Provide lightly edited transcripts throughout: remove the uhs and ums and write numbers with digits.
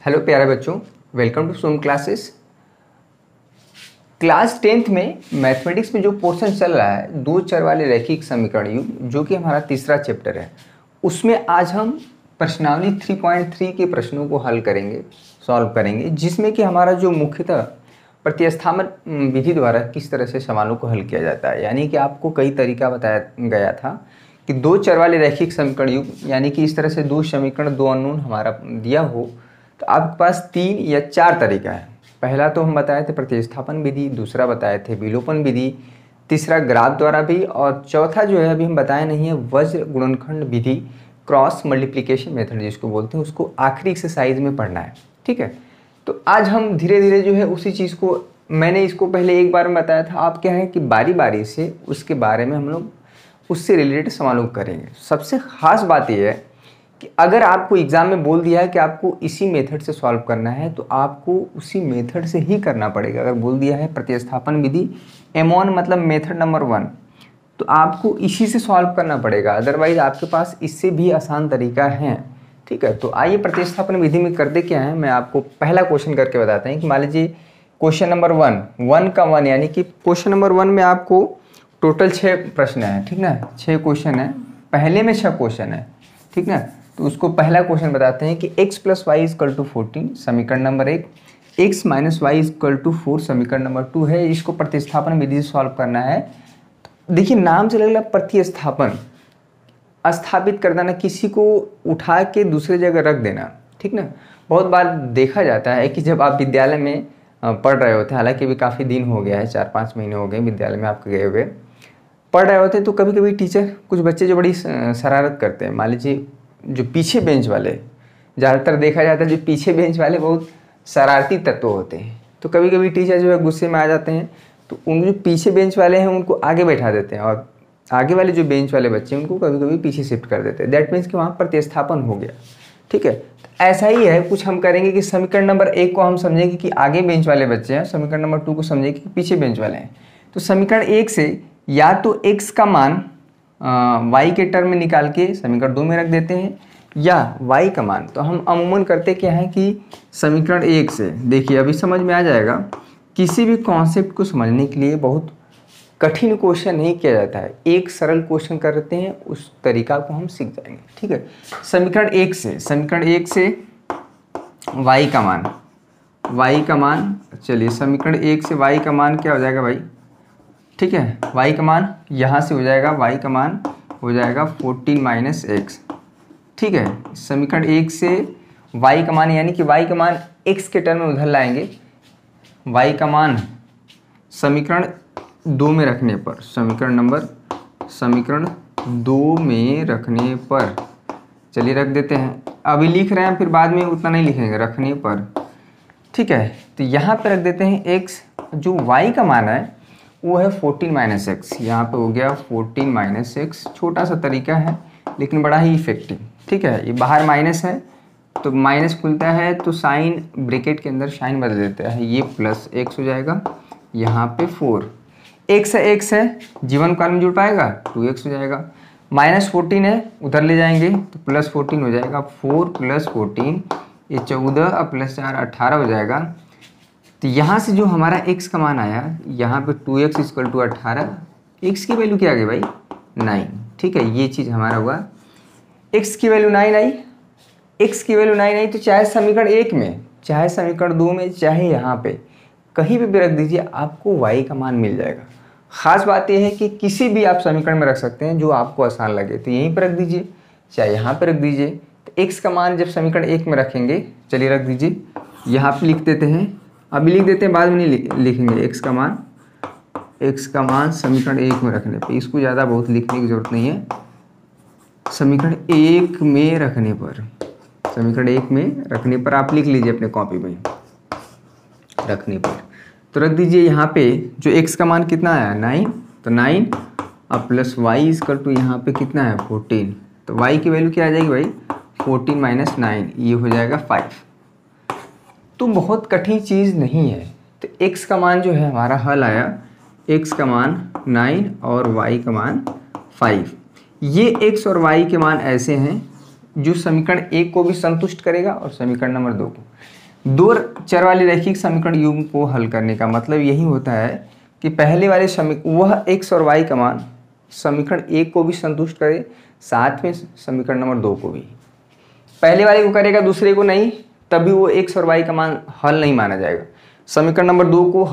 Hello प्यारे बच्चों, welcome to Som classes. Class 10th में मैथमेटिक्स में जो पोर्शन चल रहा है दो चर वाले रैखिक समीकरण युग्म, जो कि हमारा तीसरा चैप्टर है, उसमें आज हम प्रश्नावली 3.3 के प्रश्नों को हल करेंगे, सॉल्व करेंगे, जिसमें कि हमारा जो मुख्यतः प्रतिस्थापन विधि द्वारा किस तरह से सवालों को हल किया जाता है। यानी कि आपको कई तरीका बताया गया था कि दो चर वाले रैखिक समीकरण युग्म, यानी कि इस तरह से दो समीकरण, दो अननोन हमारा दिया हो तो आपके पास 3 या 4 तरीका है। पहला तो हम बताए थे प्रतिस्थापन विधि, दूसरा बताए थे विलोपन विधि, तीसरा ग्राफ द्वारा भी, और चौथा जो है अभी हम बताए नहीं है, वज्र गुणनखंड विधि, क्रॉस मल्टीप्लिकेशन मेथड जिसको बोलते हैं, उसको आखिरी एक्सरसाइज में पढ़ना है। ठीक है, तो आज हम धीरे धीरे जो है उसी चीज़ को, मैंने इसको पहले एक बार में बताया था, आप क्या है कि बारी बारी से उसके बारे में हम लोग उससे रिलेटेड सवालों को करेंगे। सबसे खास बात यह है कि अगर आपको एग्जाम में बोल दिया है कि आपको इसी मेथड से सॉल्व करना है तो आपको उसी मेथड से ही करना पड़ेगा। अगर बोल दिया है प्रतिस्थापन विधि M1 मतलब मेथड नंबर 1, तो आपको इसी से सॉल्व करना पड़ेगा, अदरवाइज आपके पास इससे भी आसान तरीका है। ठीक है, तो आइए प्रतिस्थापन विधि में करते क्या है, मैं आपको पहला क्वेश्चन करके बताते हैं कि मान लीजिए क्वेश्चन नंबर 1 का 1, यानी कि क्वेश्चन नंबर 1 में आपको टोटल 6 प्रश्न है। ठीक ना, 6 क्वेश्चन है, पहले में 6 क्वेश्चन है। ठीक ना, तो उसको पहला क्वेश्चन बताते हैं कि x + y = 14 समीकरण नंबर 1, x - y = 4 समीकरण नंबर 2 है। इसको प्रतिस्थापन विधि से सॉल्व करना है। तो देखिए, नाम से लग रहा है प्रतिस्थापन, स्थापित कर देना, किसी को उठा के दूसरे जगह रख देना। ठीक ना, बहुत बार देखा जाता है कि जब आप विद्यालय में पढ़ रहे होते हैं, हालांकि अभी काफ़ी दिन हो गया है, 4-5 महीने हो गए विद्यालय में आपके गए हुए, पढ़ रहे होते हैं, तो कभी कभी टीचर, कुछ बच्चे जो बड़ी शरारत करते हैं, मान लीजिए जो पीछे बेंच वाले, ज़्यादातर देखा जाता है जो पीछे बेंच वाले बहुत शरारती तत्व होते हैं, तो कभी कभी टीचर जो है गुस्से में आ जाते हैं, तो उन जो पीछे बेंच वाले हैं उनको आगे बैठा देते हैं, और आगे वाले जो बेंच वाले बच्चे हैं उनको कभी कभी पीछे शिफ्ट कर देते हैं। दैट मीन्स कि वहाँ प्रतिस्थापन हो गया। ठीक है, तो ऐसा ही है, कुछ हम करेंगे कि समीकरण नंबर 1 को हम समझेंगे कि आगे बेंच वाले बच्चे हैं, समीकरण नंबर 2 को समझेंगे कि पीछे बेंच वाले हैं। तो समीकरण 1 से या तो x का मान y के टर्म में निकाल के समीकरण 2 में रख देते हैं, या y का मान, तो हम अमूमन करते क्या है कि समीकरण 1 से, देखिए अभी समझ में आ जाएगा, किसी भी कॉन्सेप्ट को समझने के लिए बहुत कठिन क्वेश्चन नहीं किया जाता है, एक सरल क्वेश्चन करते हैं, उस तरीका को हम सीख जाएंगे। ठीक है, समीकरण 1 से y का मान, चलिए समीकरण 1 से y का मान क्या हो जाएगा भाई? ठीक है, y का मान यहाँ से हो जाएगा, y का मान हो जाएगा 14 - x। ठीक है, समीकरण 1 से y का मान, यानी कि y का मान x के टर्म में उधर लाएंगे, y का मान समीकरण 2 में रखने पर, समीकरण 2 में रखने पर, चलिए रख देते हैं, अभी लिख रहे हैं फिर बाद में उतना नहीं लिखेंगे, रखने पर। ठीक है, तो यहाँ पे रख देते हैं x, जो y का मान है वो है 14 - x, यहाँ पे हो गया 14 - x। छोटा सा तरीका है लेकिन बड़ा ही इफेक्टिव। ठीक है, ये बाहर माइनस है तो माइनस खुलता है तो साइन, ब्रैकेट के अंदर साइन बदल देता है, ये प्लस x हो जाएगा, यहाँ पे 4, x है, जीवन काल में जुड़ पाएगा, 2x हो जाएगा, -14 है, उधर ले जाएंगे तो +14 हो जाएगा, 4 + 14, ये 14 और +4 18 हो जाएगा। तो यहाँ से जो हमारा x का मान आया, यहाँ पे 2x = 18, x की वैल्यू क्या आ गई भाई? 9। ठीक है, ये चीज़ हमारा हुआ, x की वैल्यू 9 आई, x की वैल्यू 9 आई, तो चाहे समीकरण 1 में, चाहे समीकरण 2 में, चाहे यहाँ पे कहीं भी रख दीजिए, आपको y का मान मिल जाएगा। ख़ास बात यह है कि किसी भी आप समीकरण में रख सकते हैं जो आपको आसान लगे, तो यहीं पर रख दीजिए, चाहे यहाँ पर रख दीजिए। तो x का मान जब समीकरण 1 में रखेंगे, चलिए रख दीजिए, यहाँ पे लिख देते हैं, अभी लिख देते हैं, बाद में नहीं लिखेंगे। x का मान समीकरण 1 में रखने पे, इसको ज़्यादा बहुत लिखने की जरूरत नहीं है, समीकरण 1 में रखने पर, समीकरण 1 में रखने पर आप लिख लीजिए अपने कॉपी में, रखने पर तो रख दीजिए। यहाँ पे जो x का मान कितना आया? 9, तो 9 और प्लस y = यहाँ पे कितना है? 14, तो y की वैल्यू क्या आ जाएगी भाई? 14 - 9, ये हो जाएगा 5। तो बहुत कठिन चीज़ नहीं है। तो x का मान जो है हमारा हल आया, x का मान 9 और y का मान 5। ये x और y के मान ऐसे हैं, जो समीकरण एक को भी संतुष्ट करेगा और समीकरण नंबर 2 को। दो चर वाले रैखिक समीकरण युग्म को हल करने का मतलब यही होता है कि पहले वाले वह x और y का मान समीकरण एक को भी संतुष्ट करे, साथ में समीकरण नंबर 2 को भी। पहले वाले को करेगा, दूसरे को नहीं, तभी वो x और y का मान हल नहीं माना जाएगा। समीकरण नंबर 2 को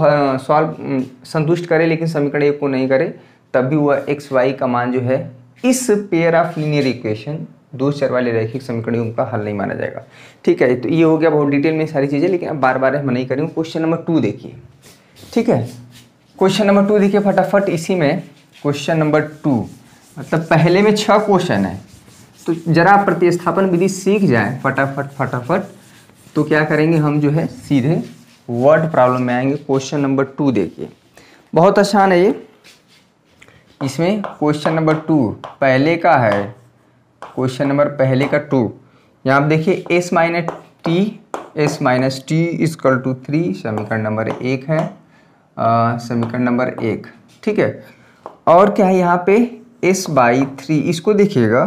संतुष्ट करे लेकिन समीकरण एक को नहीं करे, तभी वह x y का मान जो है इस पेयर ऑफ लीनियर इक्वेशन दो चर वाले रैखिक समीकरण युग्म का हल नहीं माना जाएगा। ठीक है, तो ये हो गया बहुत डिटेल में सारी चीज़ें, लेकिन अब बार बार हम नहीं करेंगे। क्वेश्चन नंबर 2 देखिए। ठीक है, क्वेश्चन नंबर 2 देखिए फटाफट। इसी में क्वेश्चन नंबर 2 मतलब पहले में 6 क्वेश्चन है, तो जरा प्रतिस्थापन विधि सीख जाए फटाफट तो क्या करेंगे हम जो है सीधे वर्ड प्रॉब्लम में आएंगे। क्वेश्चन नंबर 2 देखिए, बहुत आसान है ये। इसमें क्वेश्चन नंबर 2 पहले का है, क्वेश्चन नंबर पहले का 2। यहाँ आप देखिए s minus T equal to 3 समीकरण नंबर 1 है, समीकरण नंबर 1। ठीक है, और क्या है यहाँ पे s/3, इसको देखिएगा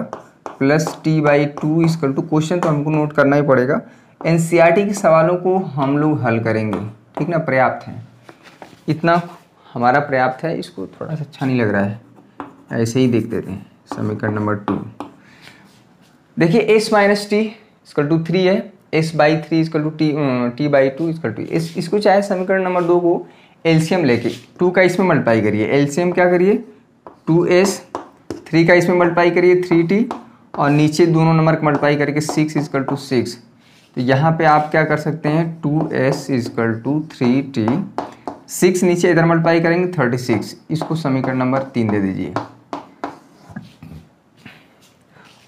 plus t/2 equal to, question तो हमको नोट करना ही पड़ेगा। एनसीईआरटी के सवालों को हम लोग हल करेंगे, ठीक ना, पर्याप्त है, इतना हमारा पर्याप्त है। इसको थोड़ा सा अच्छा नहीं लग रहा है, ऐसे ही देख देते हैं। समीकरण नंबर 2 देखिए s minus T equal to 3 है, s/3 equal to t/2 equal to, इसको चाहे समीकरण नंबर 2 को एलसीएम लेके 2 का इसमें मल्टीप्लाई करिए। एलसीएम क्या करिए 2s, 3 का इसमें मल्टीप्लाई करिए 3t, और नीचे दोनों नंबर का मल्टीप्लाई करके 6 इक्वल टू 6। तो यहाँ पे आप क्या कर सकते हैं 2s इक्वल टू 3t, 6 नीचे इधर मल्टीप्लाई करेंगे 36, इसको समीकरण नंबर 3 दे दीजिए।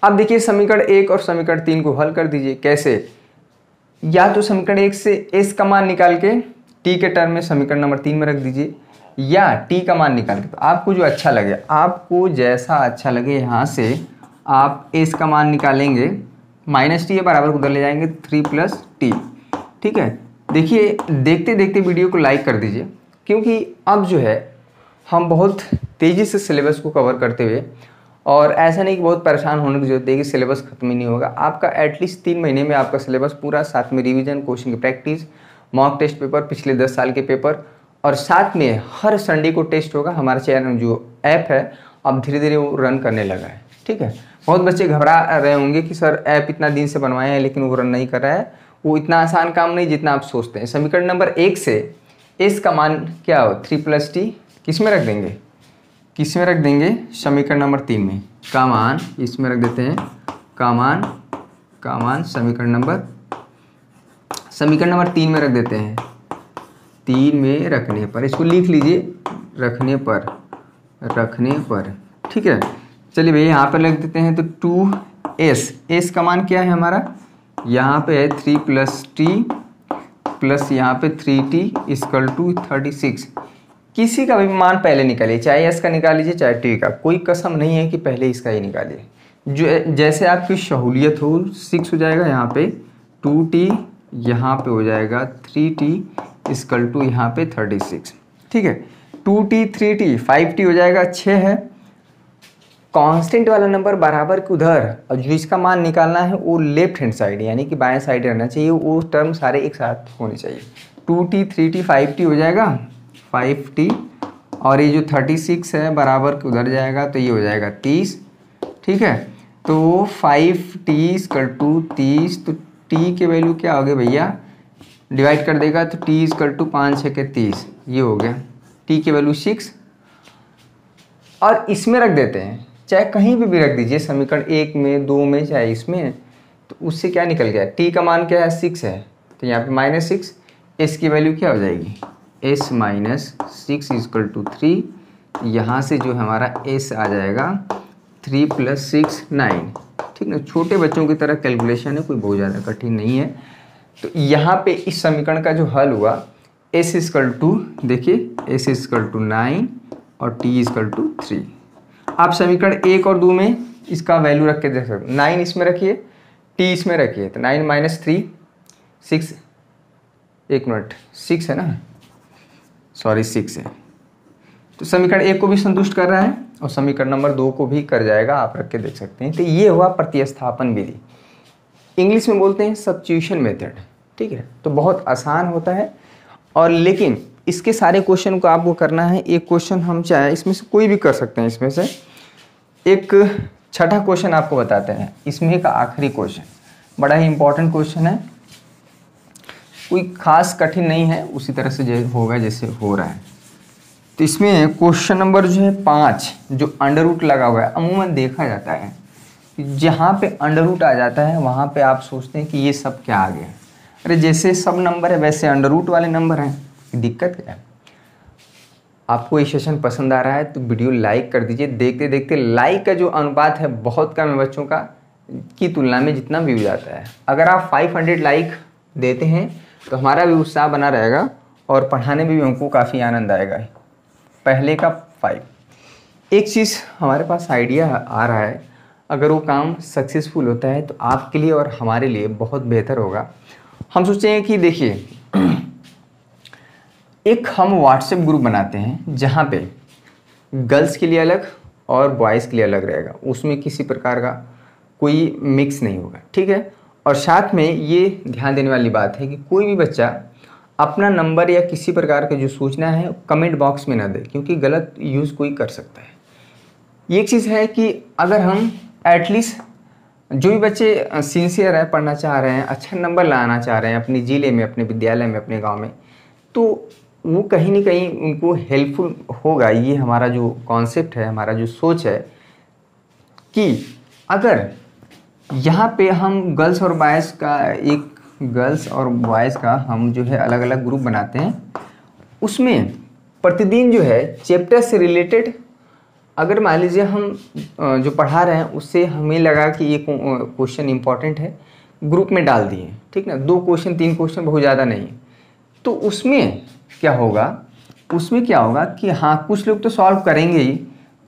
अब देखिए समीकरण 1 और समीकरण 3 को हल कर दीजिए। कैसे? या तो समीकरण 1 से s का मान निकाल के t के टर्म में समीकरण नंबर 3 में रख दीजिए, या t का मान निकाल के, तो आपको जो अच्छा लगे, आपको जैसा अच्छा लगे, यहाँ से आप s का मान निकालेंगे, माइनस टी है बराबर उधर ले जाएंगे 3 प्लस टी। ठीक है, देखिए देखते देखते वीडियो को लाइक कर दीजिए, क्योंकि अब जो है हम बहुत तेज़ी से सिलेबस को कवर करते हुए, और ऐसा नहीं कि बहुत परेशान होने की जरूरत है कि सिलेबस खत्म ही नहीं होगा। आपका एटलीस्ट 3 महीने में आपका सिलेबस पूरा, साथ में रिवीजन, क्वेश्चन की प्रैक्टिस, मॉक टेस्ट पेपर, पिछले 10 साल के पेपर, और साथ में हर संडे को टेस्ट होगा। हमारे चैनल जो ऐप है अब धीरे धीरे वो रन करने लगा है। ठीक है, बहुत बच्चे घबरा रहे होंगे कि सर ऐप इतना दिन से बनवाए हैं लेकिन वो रन नहीं कर रहा है। वो इतना आसान काम नहीं जितना आप सोचते हैं। समीकरण नंबर 1 से s का मान क्या हो 3 प्लस टी, किस में रख देंगे, किस में रख देंगे, समीकरण नंबर 3 में, का मान इसमें रख देते हैं, का मान समीकरण नंबर 3 में रख देते हैं। 3 में रखने पर, इसको लिख लीजिए, रखने पर। ठीक है, चलिए भैया यहाँ पर लिख देते हैं। तो 2s का मान क्या है हमारा, यहाँ पे है 3 प्लस टी प्लस यहाँ पे 3t इक्वल टू 36। किसी का भी मान पहले निकालिए, चाहे s का निकाल लीजिए चाहे t का, कोई कसम नहीं है कि पहले इसका ही निकालिए, जो जैसे आपकी सहूलियत हो। 6 हो जाएगा यहाँ पे 2t, यहाँ पे हो जाएगा 3t इक्वल टू यहाँ पे 36। ठीक है, 2t 3t 5t हो जाएगा, 6 है। कांस्टेंट वाला नंबर बराबर के उधर, और जो इसका मान निकालना है वो लेफ्ट हैंड साइड यानी कि बाएं साइड रहना चाहिए, वो टर्म सारे एक साथ होने चाहिए। 2t 3t 5t हो जाएगा 5t, और ये जो 36 है बराबर के उधर जाएगा तो ये हो जाएगा 30। ठीक है, तो 5t इक्वल टू 30, तो t के वैल्यू क्या हो गया भैया, डिवाइड कर देगा तो t इक्वल टू 5 6 के 30, ये हो गया। t के वैल्यू 6, और इसमें रख देते हैं, चाहे कहीं भी रख दीजिए, समीकरण 1 में 2 में चाहे इसमें, तो उससे क्या निकल गया, t का मान क्या है 6 है, तो यहाँ पे -6, s की वैल्यू क्या हो जाएगी, s माइनस 6 इक्वल टू 3, यहाँ से जो हमारा s आ जाएगा 3 प्लस 6 9। ठीक ना, छोटे बच्चों की तरह कैलकुलेशन है, कोई बहुत ज़्यादा कठिन नहीं है। तो यहाँ पे इस समीकरण का जो हल हुआ, s इक्वल टू, देखिए s इक्वल टू 9 और t इक्वल टू 3। आप समीकरण 1 और 2 में इसका वैल्यू रख के देख सकते हो। 9 इसमें रखिए, t इसमें रखिए, तो 9 माइनस 3 6, एक मिनट 6 है ना, सॉरी 6 है, तो समीकरण 1 को भी संतुष्ट कर रहा है और समीकरण नंबर 2 को भी कर जाएगा, आप रख के देख सकते हैं। तो ये हुआ प्रतिस्थापन विधि, इंग्लिश में बोलते हैं सब्स्टिट्यूशन मेथड, ठीक है। तो बहुत आसान होता है, और लेकिन इसके सारे क्वेश्चन को आपको करना है। एक क्वेश्चन हम चाहे इसमें से कोई भी कर सकते हैं, इसमें से एक छठा क्वेश्चन आपको बताते हैं, इसमें का आखिरी क्वेश्चन बड़ा ही इंपॉर्टेंट क्वेश्चन है, कोई खास कठिन नहीं है, उसी तरह से जो होगा जैसे हो रहा है। तो इसमें क्वेश्चन नंबर जो है 5 जो अंडर रूट लगा हुआ है, अमूमन देखा जाता है जहाँ पे अंडर रूट आ जाता है वहाँ पे आप सोचते हैं कि ये सब क्या आ गया। अरे जैसे सब नंबर है वैसे अंडर रूट वाले नंबर हैं, दिक्कत क्या है। आपको ये सेशन पसंद आ रहा है तो वीडियो लाइक कर दीजिए। देखते देखते लाइक का जो अनुपात है बहुत कम है बच्चों का की तुलना में जितना व्यूज आता है। अगर आप 500 लाइक देते हैं तो हमारा भी उत्साह बना रहेगा और पढ़ाने में भी हमको काफ़ी आनंद आएगा। पहले का 5। एक चीज़ हमारे पास आइडिया आ रहा है, अगर वो काम सक्सेसफुल होता है तो आपके लिए और हमारे लिए बहुत बेहतर होगा। हम सोचते हैं कि देखिए एक हम व्हाट्सएप ग्रुप बनाते हैं जहाँ पे गर्ल्स के लिए अलग और बॉयज़ के लिए अलग रहेगा, उसमें किसी प्रकार का कोई मिक्स नहीं होगा, ठीक है। और साथ में ये ध्यान देने वाली बात है कि कोई भी बच्चा अपना नंबर या किसी प्रकार का जो सूचना है कमेंट बॉक्स में ना दे, क्योंकि गलत यूज़ कोई कर सकता है। ये एक चीज़ है कि अगर हम एटलीस्ट जो भी बच्चे सिंसियर है, पढ़ना चाह रहे हैं, अच्छा नंबर लाना चाह रहे हैं अपने ज़िले में, अपने विद्यालय में, अपने गांव में, तो वो कहीं ना कहीं उनको हेल्पफुल होगा। ये हमारा जो कॉन्सेप्ट है, हमारा जो सोच है कि अगर यहाँ पे हम गर्ल्स और बॉयज़ का हम जो है अलग अलग ग्रुप बनाते हैं, उसमें प्रतिदिन जो है चैप्टर से रिलेटेड अगर मान लीजिए हम जो पढ़ा रहे हैं उससे हमें लगा कि ये क्वेश्चन इंपॉर्टेंट है, ग्रुप में डाल दिए, ठीक ना, 2 क्वेश्चन 3 क्वेश्चन बहुत ज़्यादा नहीं, तो उसमें क्या होगा कि हाँ कुछ लोग तो सॉल्व करेंगे ही,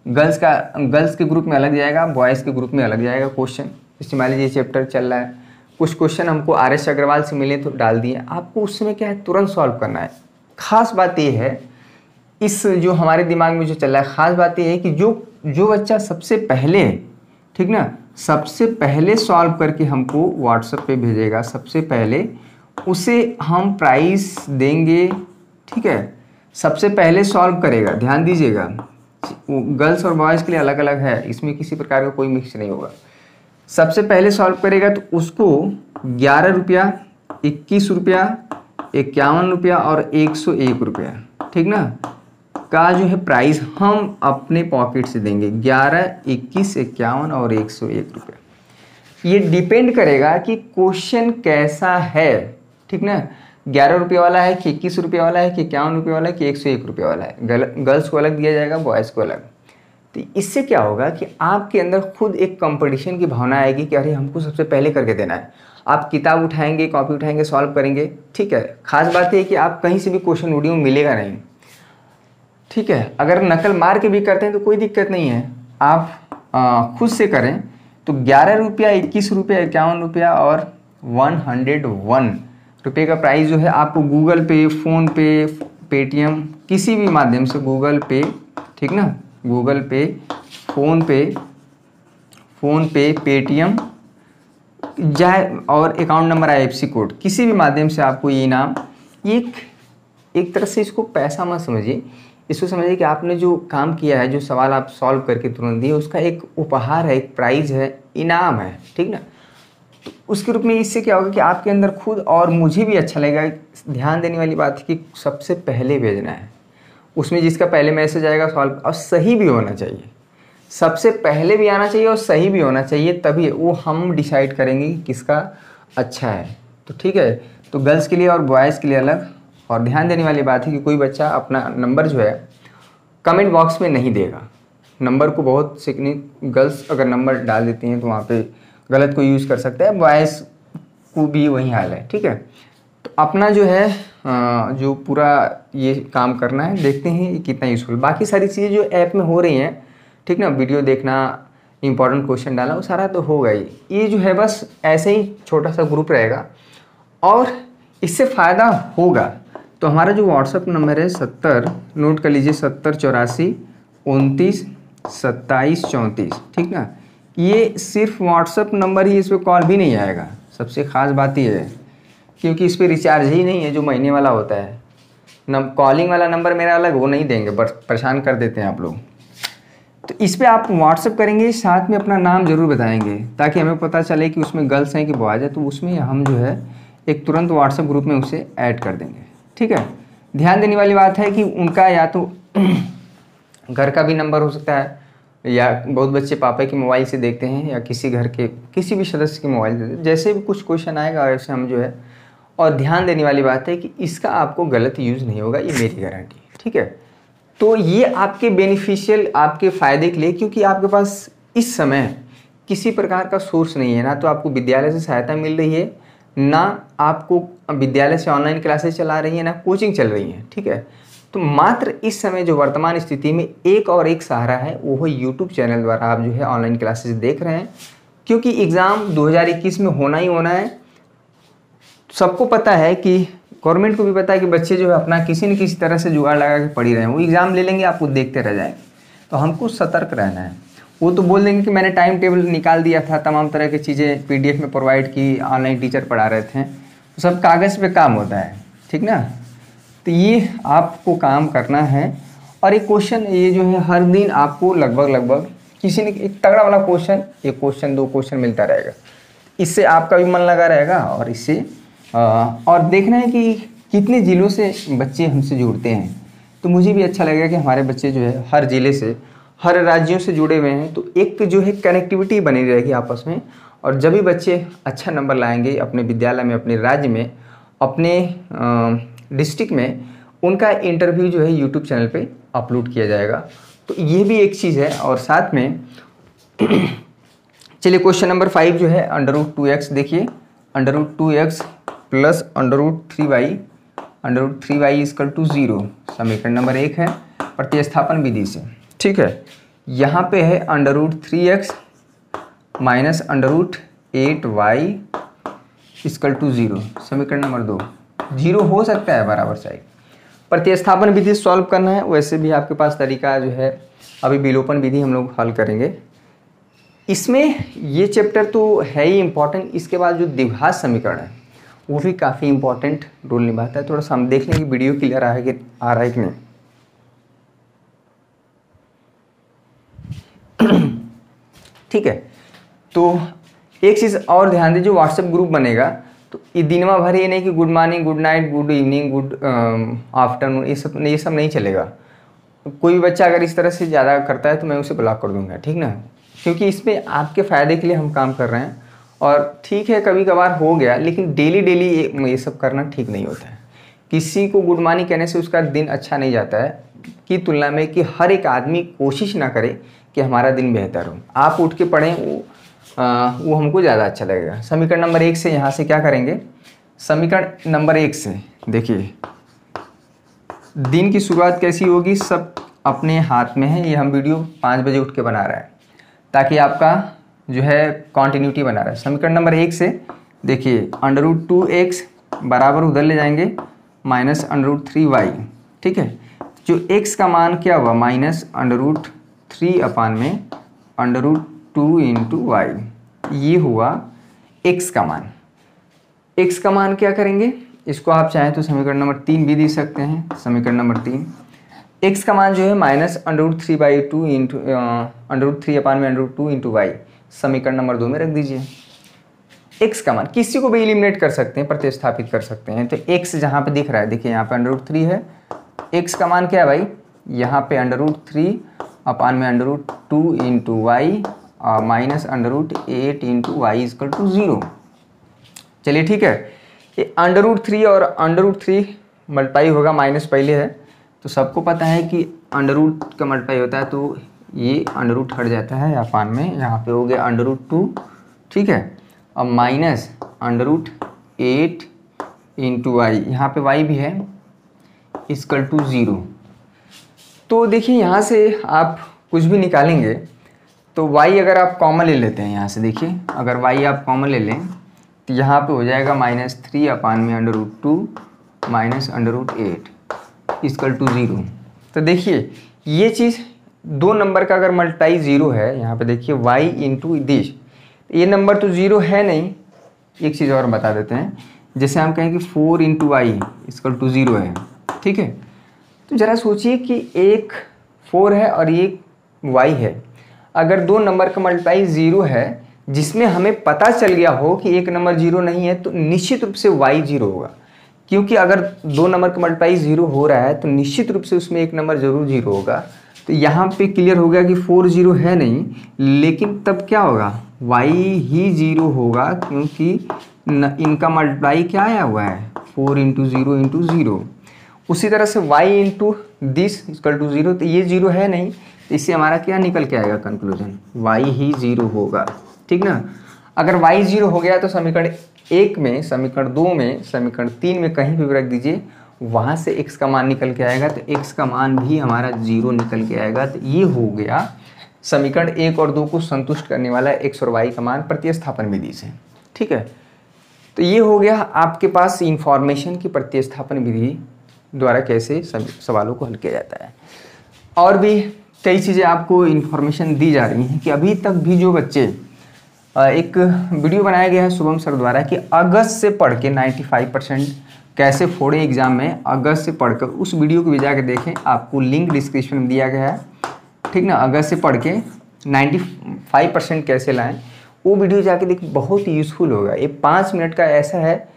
गर्ल्स के ग्रुप में अलग जाएगा, बॉयज़ के ग्रुप में अलग जाएगा क्वेश्चन। जैसे मान लीजिए चैप्टर चल रहा है, कुछ क्वेश्चन हमको RS अग्रवाल से मिले तो डाल दिए, आपको उस समय क्या है तुरंत सॉल्व करना है। खास बात ये है इस जो हमारे दिमाग में जो चल रहा है, ख़ास बात ये है कि जो बच्चा सबसे पहले, ठीक ना, सबसे पहले सॉल्व करके हमको व्हाट्सएप पे भेजेगा, सबसे पहले उसे हम प्राइज़ देंगे, ठीक है। सबसे पहले सॉल्व करेगा, ध्यान दीजिएगा, गर्ल्स और बॉयज़ के लिए अलग अलग है, इसमें किसी प्रकार का कोई मिक्स नहीं होगा। सबसे पहले सॉल्व करेगा तो उसको 11 रुपया, 21 रुपया, 51 रुपया और 101 रुपया, ठीक ना, का जो है प्राइस हम अपने पॉकेट से देंगे। 11, 21, 51 और 101 रुपया। ये डिपेंड करेगा कि क्वेश्चन कैसा है, ठीक ना, 11 रुपये वाला है कि 21 रुपये वाला है कि 51 रुपये वाला है कि 101 रुपये वाला है, गर्ल्स को अलग दिया जाएगा, बॉयज़ को अलग। तो इससे क्या होगा कि आपके अंदर खुद एक कंपटीशन की भावना आएगी कि अरे हमको सबसे पहले करके देना है। आप किताब उठाएंगे, कॉपी उठाएंगे, सॉल्व करेंगे, ठीक है। खास बात है कि आप कहीं से भी क्वेश्चन वीडियो मिलेगा नहीं, ठीक है। अगर नकल मार के भी करते हैं तो कोई दिक्कत नहीं है, आप खुद से करें तो 11 रुपया, 21 रुपया, 51 रुपया और 101 रुपये का प्राइस जो है आपको गूगल पे, फ़ोन पे, पेटीएम, किसी भी माध्यम से, गूगल पे, ठीक ना, गूगल पे, फ़ोन पे, पेटीएम जाए और अकाउंट नंबर, IFSC कोड, किसी भी माध्यम से आपको ये इनाम, एक तरह से इसको पैसा मत समझिए, इसको समझिए कि आपने जो काम किया है, जो सवाल आप सॉल्व करके तुरंत दिए, उसका एक उपहार है, एक प्राइज़ है, इनाम है, ठीक ना। तो उसके रूप में इससे क्या होगा कि आपके अंदर खुद और मुझे भी अच्छा लगेगा। ध्यान देने वाली बात है कि सबसे पहले भेजना है, उसमें जिसका पहले मैसेज आएगा सॉल्व, और सही भी होना चाहिए, सबसे पहले भी आना चाहिए और सही भी होना चाहिए, तभी वो हम डिसाइड करेंगे कि किसका अच्छा है। तो ठीक है, तो गर्ल्स के लिए और बॉयज़ के लिए अलग। और ध्यान देने वाली बात है कि कोई बच्चा अपना नंबर जो है कमेंट बॉक्स में नहीं देगा, नंबर को बहुत सीखने, गर्ल्स अगर नंबर डाल देती हैं तो वहाँ पे गलत कोई यूज़ कर सकता है, बॉयज़ को भी वही हाल है, ठीक है। तो अपना जो है जो पूरा ये काम करना है, देखते हैं कितना यूज़फुल। बाकी सारी चीज़ें जो ऐप में हो रही हैं, ठीक ना, वीडियो देखना, इंपॉर्टेंट क्वेश्चन डालना, वो सारा तो होगा ही। ये जो है बस ऐसे ही छोटा सा ग्रुप रहेगा और इससे फ़ायदा होगा तो हमारा जो व्हाट्सअप नंबर है 70, नोट कर लीजिए, 70 84 29 27 34, ठीक ना। ये सिर्फ व्हाट्सअप नंबर ही, इस पर कॉल भी नहीं आएगा। सबसे ख़ास बात ये है क्योंकि इस पर रिचार्ज ही नहीं है जो महीने वाला होता है। कॉलिंग वाला नंबर मेरा अलग, वो नहीं देंगे, बस परेशान कर देते हैं आप लोग। तो इस पे आप व्हाट्सअप करेंगे, साथ में अपना नाम जरूर बताएंगे ताकि हमें पता चले कि उसमें गर्ल्स हैं कि बॉयज़ है, तो उसमें हम जो है एक तुरंत व्हाट्सएप ग्रुप में उसे ऐड कर देंगे, ठीक है। ध्यान देने वाली बात है कि उनका या तो घर का भी नंबर हो सकता है, या बहुत बच्चे पापा के मोबाइल से देखते हैं, या किसी घर के किसी भी सदस्य के मोबाइल से, जैसे भी कुछ क्वेश्चन आएगा वैसे हम जो है। और ध्यान देने वाली बात है कि इसका आपको गलत यूज़ नहीं होगा, ये मेरी गारंटी, ठीक है। तो ये आपके बेनिफिशियल, आपके फ़ायदे के लिए, क्योंकि आपके पास इस समय किसी प्रकार का सोर्स नहीं है, ना तो आपको विद्यालय से सहायता मिल रही है, ना आपको विद्यालय से ऑनलाइन क्लासेस चला रही है, ना कोचिंग चल रही है, ठीक है। तो मात्र इस समय जो वर्तमान स्थिति में एक और एक सहारा है, वो है यूट्यूब चैनल द्वारा आप जो है ऑनलाइन क्लासेस देख रहे हैं, क्योंकि एग्ज़ाम 2021 में होना ही होना है। सबको पता है कि गवर्नमेंट को भी पता है कि बच्चे जो है अपना किसी न किसी तरह से जुगाड़ लगा के पढ़ ही रहे हैं, वो एग्ज़ाम ले लेंगे, आपको देखते रह जाएंगे। तो हमको सतर्क रहना है। वो तो बोल देंगे कि मैंने टाइम टेबल निकाल दिया था, तमाम तरह की चीज़ें PDF में प्रोवाइड की, ऑनलाइन टीचर पढ़ा रहे थे, तो सब कागज़ पे काम होता है, ठीक ना। तो ये आपको काम करना है। और एक क्वेश्चन ये जो है हर दिन आपको लगभग किसी ने एक तगड़ा वाला क्वेश्चन, एक क्वेश्चन 2 क्वेश्चन मिलता रहेगा। इससे आपका भी मन लगा रहेगा, और इससे और देखना है कि कितने ज़िलों से बच्चे हमसे जुड़ते हैं। तो मुझे भी अच्छा लगेगा कि हमारे बच्चे जो है हर ज़िले से, हर राज्यों से जुड़े हुए हैं, तो एक जो है कनेक्टिविटी बनी रहेगी आपस में। और जब भी बच्चे अच्छा नंबर लाएंगे अपने विद्यालय में, अपने राज्य में, अपने डिस्ट्रिक्ट में, उनका इंटरव्यू जो है यूट्यूब चैनल पे अपलोड किया जाएगा। तो ये भी एक चीज़ है। और साथ में चलिए क्वेश्चन नंबर 5 जो है √2x, देखिए √2x प्लस √3y, √3y = 0, समीकरण नंबर 1 है प्रतिस्थापन विधि से, ठीक है। यहाँ पे है √3x माइनस √8y = 0, समीकरण नंबर 2। 0 हो सकता है बराबर साइड। प्रतिस्थापन विधि सॉल्व करना है, वैसे भी आपके पास तरीका जो है, अभी विलोपन विधि हम लोग हल करेंगे। इसमें ये चैप्टर तो है ही इम्पॉर्टेंट, इसके बाद जो द्विघात समीकरण है वो भी काफ़ी इम्पॉर्टेंट रोल निभाता है। थोड़ा सा हम देख लें कि वीडियो क्लियर आ रहा है कि नहीं। ठीक है, तो एक चीज़ और ध्यान दीजिए, व्हाट्सएप ग्रुप बनेगा तो ये दिनवा भर ये नहीं कि good morning, good night, good evening, good afternoon, ये सब नहीं चलेगा। कोई भी बच्चा अगर इस तरह से ज़्यादा करता है तो मैं उसे ब्लॉक कर दूंगा, ठीक ना, क्योंकि इसमें आपके फ़ायदे के लिए हम काम कर रहे हैं। और ठीक है कभी कभार हो गया, लेकिन डेली ये सब करना ठीक नहीं होता है। किसी को गुड मॉर्निंग कहने से उसका दिन अच्छा नहीं जाता है, की तुलना में कि हर एक आदमी कोशिश ना करे कि हमारा दिन बेहतर हो। आप उठ के पढ़ें, वो हमको ज़्यादा अच्छा लगेगा। समीकरण नंबर 1 से यहाँ से क्या करेंगे, समीकरण नंबर 1 से देखिए दिन की शुरुआत कैसी होगी, सब अपने हाथ में है। ये हम वीडियो 5 बजे उठ के बना रहे हैं ताकि आपका जो है कॉन्टिन्यूटी बना रहा है। समीकरण नंबर 1 से देखिए √2x बराबर उधर ले जाएंगे माइनस √3y, ठीक है। जो x का मान क्या हुआ, माइनस √3 अपान में √2 × y, ये हुआ x का मान। x का मान क्या करेंगे, इसको आप चाहें तो समीकरण नंबर 3 भी दे सकते हैं। समीकरण नंबर 3 x का मान जो है माइनस √3/2 इंटू √3 अपान में √2 × y, समीकरण नंबर 2 में रख दीजिए। x का मान किसी को भी एलिमिनेट कर सकते हैं, प्रतिस्थापित कर सकते हैं। तो x जहाँ पे दिख रहा है, देखिए यहाँ पे √3 है, x का मान क्या है भाई, यहाँ पे √3 अपान में √2 × y माइनस √8 × y = 0। चलिए ठीक है, ये √3 और √3 मल्टीप्लाई होगा, माइनस पहले है तो सबको पता है कि अंडर का मल्टीप्लाई होता है तो ये अंडर हट जाता है अपान में, यहाँ पे हो गया √2, ठीक है। अब माइनस √8 × y, यहाँ पे y भी है = 0। तो देखिए यहाँ से आप कुछ भी निकालेंगे तो y अगर आप कॉमन ले लेते हैं यहाँ से, देखिए अगर y आप कॉमन ले लें तो यहाँ पे हो जाएगा -3 अपान में √2 माइनस √8 इक्वल टू 0। तो देखिए ये चीज़ दो नंबर का अगर मल्टीप्लाई 0 है, यहाँ पे देखिए y इंटू दिस, ये नंबर तो 0 है नहीं। एक चीज़ और बता देते हैं, जैसे हम कहें कि 4 इंटू वाई इक्वल टू 0 है, ठीक है। तो ज़रा सोचिए कि एक 4 है और एक y है, अगर दो नंबर का मल्टीप्लाई 0 है जिसमें हमें पता चल गया हो कि एक नंबर 0 नहीं है, तो निश्चित रूप से y 0 होगा, क्योंकि अगर दो नंबर का मल्टीप्लाई 0 हो रहा है तो निश्चित रूप से उसमें एक नंबर जरूर 0 होगा। तो यहाँ पे क्लियर हो गया कि 4 0 है नहीं, लेकिन तब क्या होगा, y ही 0 होगा, क्योंकि इनका मल्टीप्लाई क्या आया हुआ है 4 इंटू 0 इंटू 0। उसी तरह से y into this equal to 0, तो ये 0 है नहीं, तो इससे हमारा क्या निकल के आएगा कंक्लूजन, y ही 0 होगा, ठीक ना। अगर y 0 हो गया तो समीकरण 1 में, समीकरण 2 में, समीकरण 3 में कहीं भी रख दीजिए, वहाँ से x का मान निकल के आएगा, तो x का मान भी हमारा 0 निकल के आएगा। तो ये हो गया समीकरण 1 और 2 को संतुष्ट करने वाला x और y का मान प्रतिस्थापन विधि से, ठीक है। तो ये हो गया आपके पास इंफॉर्मेशन की प्रतिस्थापन विधि द्वारा कैसे सवालों को हल किया जाता है। और भी कई चीज़ें आपको इन्फॉर्मेशन दी जा रही हैं कि अभी तक भी जो बच्चे, एक वीडियो बनाया गया है शुभम सर द्वारा कि अगस्त से पढ़ के 95% कैसे फोड़े एग्जाम में, अगस्त से पढ़कर उस वीडियो को भी जाकर देखें, आपको लिंक डिस्क्रिप्शन में दिया गया है, ठीक ना। अगस्त से पढ़ के 95% कैसे लाएं, वो वीडियो जाके देखिए, बहुत यूज़फुल होगा। ये 5 मिनट का ऐसा है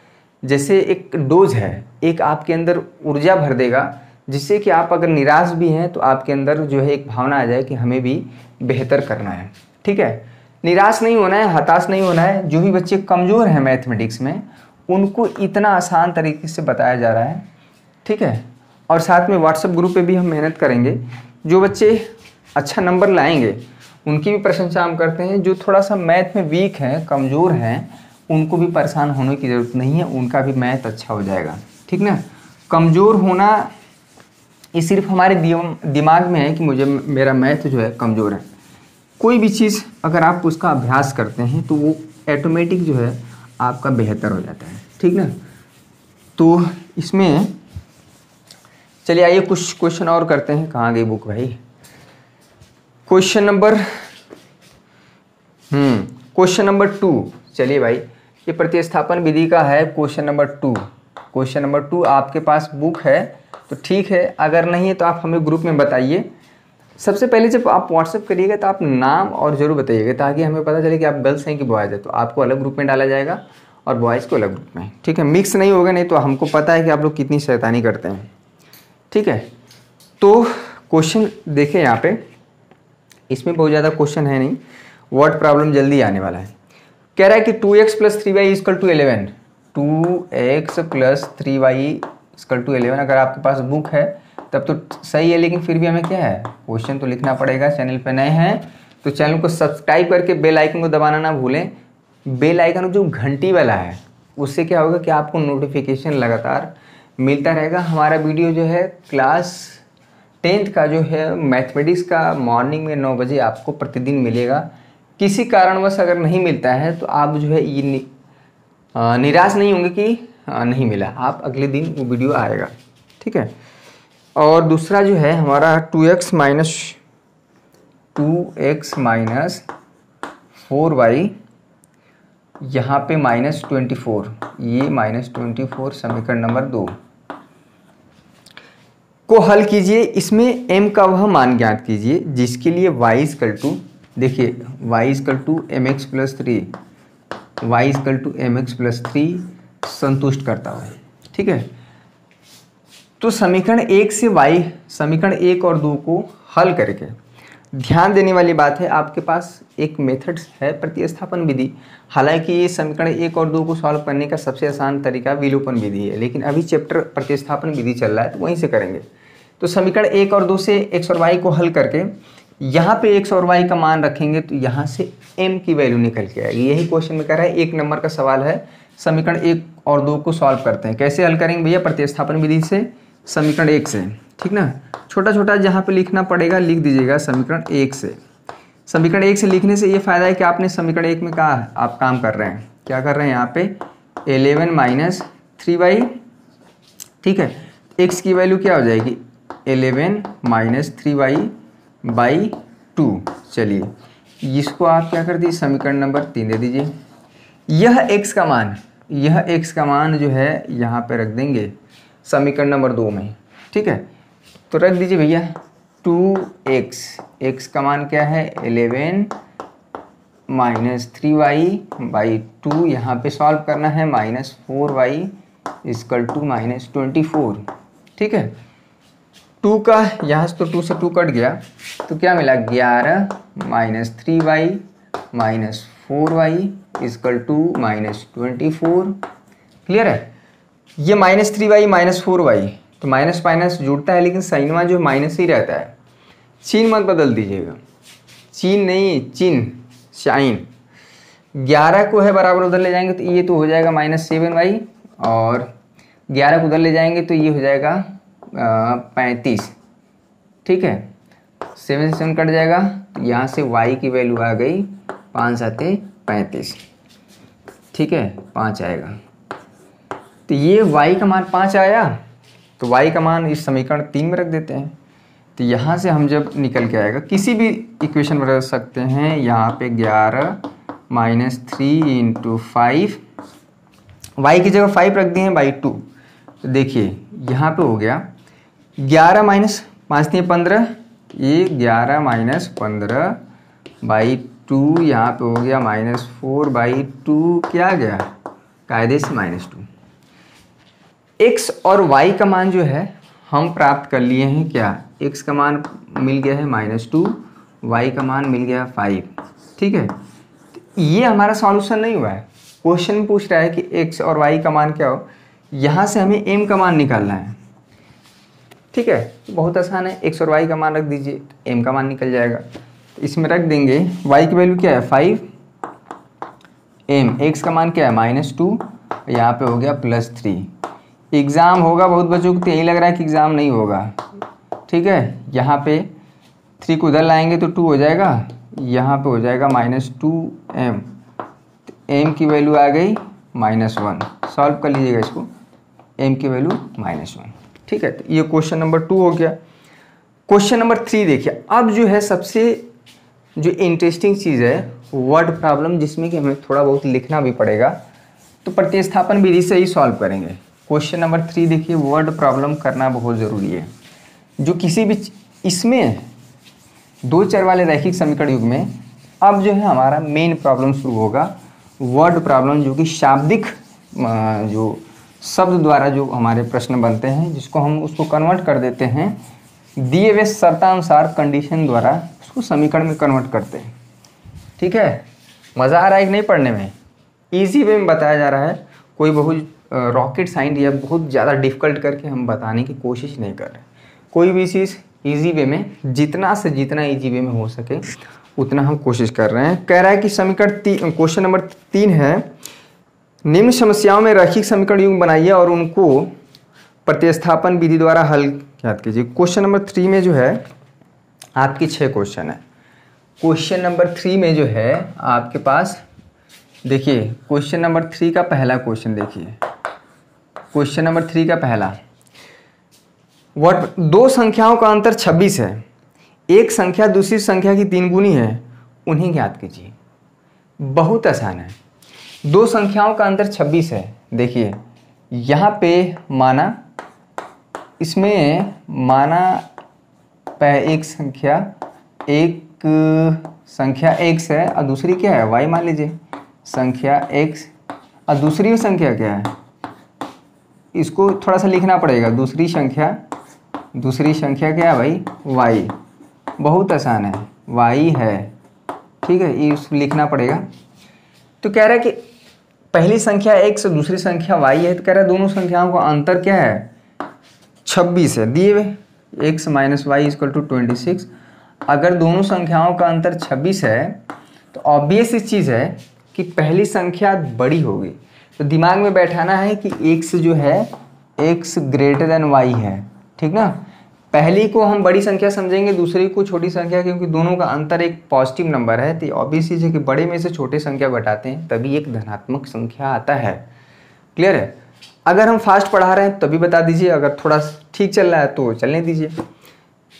जैसे एक डोज है, एक आपके अंदर ऊर्जा भर देगा, जिससे कि आप अगर निराश भी हैं तो आपके अंदर जो है एक भावना आ जाए कि हमें भी बेहतर करना है, ठीक है। निराश नहीं होना है, हताश नहीं होना है। जो भी बच्चे कमज़ोर हैं मैथमेटिक्स में, उनको इतना आसान तरीके से बताया जा रहा है, ठीक है। और साथ में व्हाट्सएप ग्रुप पे भी हम मेहनत करेंगे। जो बच्चे अच्छा नंबर लाएंगे उनकी भी प्रशंसा हम करते हैं। जो थोड़ा सा मैथ में वीक हैं, कमज़ोर हैं, उनको भी परेशान होने की ज़रूरत नहीं है, उनका भी मैथ अच्छा हो जाएगा, ठीक ना। कमज़ोर होना ये सिर्फ हमारे दिमाग में है कि मेरा मैथ जो है कमज़ोर है। कोई भी चीज़ अगर आप उसका अभ्यास करते हैं तो वो ऑटोमेटिक जो है आपका बेहतर हो जाता है, ठीक ना। तो इसमें चलिए आइए कुछ क्वेश्चन और करते हैं। कहाँ गई बुक भाई? Question number 2। चलिए भाई, ये प्रतिस्थापन विधि का है क्वेश्चन नंबर 2। क्वेश्चन नंबर 2 आपके पास बुक है तो ठीक है, अगर नहीं है तो आप हमें ग्रुप में बताइए। सबसे पहले जब आप व्हाट्सएप करिएगा तो आप नाम और ज़रूर बताइएगा, ताकि हमें पता चले कि आप गर्ल्स हैं कि बॉयज़ है। तो आपको अलग ग्रुप में डाला जाएगा और बॉयज़ को अलग ग्रुप में, ठीक है। मिक्स नहीं होगा, नहीं तो हमको पता है कि आप लोग कितनी शैतानी करते हैं, ठीक है। तो क्वेश्चन देखें यहाँ पे, इसमें बहुत ज़्यादा क्वेश्चन है नहीं, वर्ड प्रॉब्लम जल्दी आने वाला है। कह रहा है कि 2x + 3y = 11। 2x + 3y = 11। अगर आपके पास बुक है तब तो सही है, लेकिन फिर भी हमें क्या है, क्वेश्चन तो लिखना पड़ेगा। चैनल पर नए हैं तो चैनल को सब्सक्राइब करके बेल आइकन को दबाना ना भूलें। बेल आइकन जो घंटी वाला है, उससे क्या होगा कि आपको नोटिफिकेशन लगातार मिलता रहेगा। हमारा वीडियो जो है क्लास 10th का जो है मैथमेटिक्स का मॉर्निंग में 9 बजे आपको प्रतिदिन मिलेगा। किसी कारणवश अगर नहीं मिलता है तो आप जो है ये निराश नहीं होंगे कि नहीं मिला, आप अगले दिन वो वीडियो आएगा, ठीक है। और दूसरा जो है हमारा 2x - 4y, यहाँ पे -24, ये -24 समीकरण नंबर 2 को हल कीजिए। इसमें m का वह मान ज्ञात कीजिए जिसके लिए y = देखिए y = mx + 3, y = mx + 3 संतुष्ट करता है, ठीक है। तो समीकरण 1 से समीकरण 1 और 2 को हल करके ध्यान देने वाली बात है, आपके पास एक मेथड है प्रतिस्थापन विधि। हालांकि ये समीकरण 1 और 2 को सॉल्व करने का सबसे आसान तरीका विलोपन विधि है, लेकिन अभी चैप्टर प्रतिस्थापन विधि चल रहा है तो वहीं से करेंगे। तो समीकरण 1 और 2 से x और y को हल करके यहाँ पे x और y का मान रखेंगे तो यहाँ से m की वैल्यू निकल के आएगी। यही क्वेश्चन में कह रहा है, 1 नंबर का सवाल है। समीकरण 1 और 2 को सॉल्व करते हैं। कैसे हल करेंगे भैया? प्रतिस्थापन विधि से समीकरण 1 से, ठीक ना। छोटा छोटा जहाँ पे लिखना पड़ेगा लिख दीजिएगा समीकरण 1 से। समीकरण 1 से लिखने से ये फ़ायदा है कि आपने समीकरण 1 में कहा आप काम कर रहे हैं, क्या कर रहे हैं यहाँ पे 11 - 3y ठीक है, x की वैल्यू क्या हो जाएगी 11 माइनस 3y/2। चलिए इसको आप क्या कर दीजिए समीकरण नंबर 3 दे दीजिए। यह x का मान जो है यहाँ पे रख देंगे समीकरण नंबर 2 में। ठीक है, तो रख दीजिए भैया 2x, x का मान क्या है 11 माइनस 3y/2, यहाँ पे सॉल्व करना है -4y = -24। ठीक है, 2 का यहाँ से तो 2 से 2 कट गया तो क्या मिला 11 minus 3y minus 4y = -24। Clear है, ये -3y माइनस 4y तो माइनस माइनस जुड़ता है लेकिन साइनवा जो माइनस ही रहता है। चिन्ह मत बदल दीजिएगा, चिन्ह नहीं चिन्ह साइन। 11 को है बराबर उधर ले जाएंगे तो ये तो हो जाएगा -7y और 11 को उधर ले जाएंगे तो ये हो जाएगा 35। ठीक है, 7 से 7 कट जाएगा तो यहाँ से y की वैल्यू आ गई 5 7 35। ठीक है, 5 आएगा तो ये y का मान 5 आया तो y का मान इस समीकरण 3 में रख देते हैं। तो यहाँ से हम जब निकल के आएगा किसी भी इक्वेशन में रख सकते हैं। यहाँ पे 11 माइनस 3 इंटू 5, y की जगह 5 रख दिए हैं बाई 2। तो देखिए यहाँ पे हो गया 11 माइनस 5 नहीं 15, ये 11 माइनस 15/2, यहाँ पे हो गया -4/2, क्या आ गया कायदे से -2। x और y का मान जो है हम प्राप्त कर लिए हैं, क्या x का मान मिल गया है -2, y का मान मिल गया 5। ठीक है, ये हमारा सॉल्यूशन नहीं हुआ है। क्वेश्चन पूछ रहा है कि x और y का मान क्या हो, यहाँ से हमें m का मान निकालना है। ठीक है, बहुत आसान है, x और y का मान रख दीजिए m का मान निकल जाएगा। तो इसमें रख देंगे y की वैल्यू क्या है 5, m x का मान क्या है -2, यहाँ पे हो गया +3। एग्ज़ाम होगा बहुत बच्चों को तो यही लग रहा है कि एग्ज़ाम नहीं होगा। ठीक है, यहाँ पे 3 को उधर लाएंगे तो 2 हो जाएगा, यहाँ पे हो जाएगा -2m, तो m की वैल्यू आ गई -1। सॉल्व कर लीजिएगा इसको, m की वैल्यू -1। ठीक है, तो ये क्वेश्चन नंबर 2 हो गया। क्वेश्चन नंबर 3 देखिए, अब जो है सबसे जो इंटरेस्टिंग चीज़ है वर्ड प्रॉब्लम, जिसमें कि हमें थोड़ा बहुत लिखना भी पड़ेगा, तो प्रतिस्थापन विधि से ही सॉल्व करेंगे। क्वेश्चन नंबर 3 देखिए, वर्ड प्रॉब्लम करना बहुत ज़रूरी है। जो किसी भी इसमें 2 चर वाले रैखिक समीकरण युग में अब जो है हमारा मेन प्रॉब्लम शुरू होगा, वर्ड प्रॉब्लम, जो कि शाब्दिक जो शब्द द्वारा जो हमारे प्रश्न बनते हैं, जिसको हम उसको कन्वर्ट कर देते हैं दिए हुए शर्तानुसार कंडीशन द्वारा, उसको समीकरण में कन्वर्ट करते हैं। ठीक है, मज़ा आ रहा है कि नहीं पढ़ने में? ईजी वे में बताया जा रहा है, कोई बहुत रॉकेट साइंस या बहुत ज़्यादा डिफ़िकल्ट करके हम बताने की कोशिश नहीं कर रहे। कोई भी चीज़ इजी वे में, जितना से जितना इजी वे में हो सके उतना हम कोशिश कर रहे हैं। कह रहा है कि समीकरण क्वेश्चन नंबर 3 है, निम्न समस्याओं में रैखिक समीकरण युग्म बनाइए और उनको प्रतिस्थापन विधि द्वारा हल याद कीजिए। क्वेश्चन नंबर 3 में जो है आपके 6 क्वेश्चन है। क्वेश्चन नंबर 3 में जो है आपके पास देखिए, क्वेश्चन नंबर 3 का पहला क्वेश्चन देखिए, क्वेश्चन नंबर 3 का पहला, दो संख्याओं का अंतर 26 है, एक संख्या दूसरी संख्या की 3 गुनी है, उन्हें ज्ञात कीजिए। बहुत आसान है, दो संख्याओं का अंतर 26 है। देखिए यहाँ पे माना, इसमें माना एक संख्या x है और दूसरी क्या है y, मान लीजिए संख्या x और दूसरी संख्या क्या है, इसको थोड़ा सा लिखना पड़ेगा, दूसरी संख्या क्या है भाई y। बहुत आसान है, y है। ठीक है, ये उसको लिखना पड़ेगा। तो कह रहा है कि पहली संख्या x और दूसरी संख्या y है, तो कह रहा है दोनों संख्याओं का अंतर क्या है 26 है, दिए हुए x माइनस y = 26। अगर दोनों संख्याओं का अंतर 26 है तो ऑब्वियस इस चीज़ है कि पहली संख्या बड़ी होगी। तो दिमाग में बैठाना है कि x जो है x > y है। ठीक ना, पहली को हम बड़ी संख्या समझेंगे, दूसरी को छोटी संख्या, क्योंकि दोनों का अंतर एक पॉजिटिव नंबर है। तो ऑब्वियस चीज़ है कि बड़े में से छोटे संख्या घटाते हैं तभी एक धनात्मक संख्या आता है। क्लियर है? अगर हम फास्ट पढ़ा रहे हैं तभी बता दीजिए, अगर थोड़ा ठीक चल रहा है तो चलने दीजिए।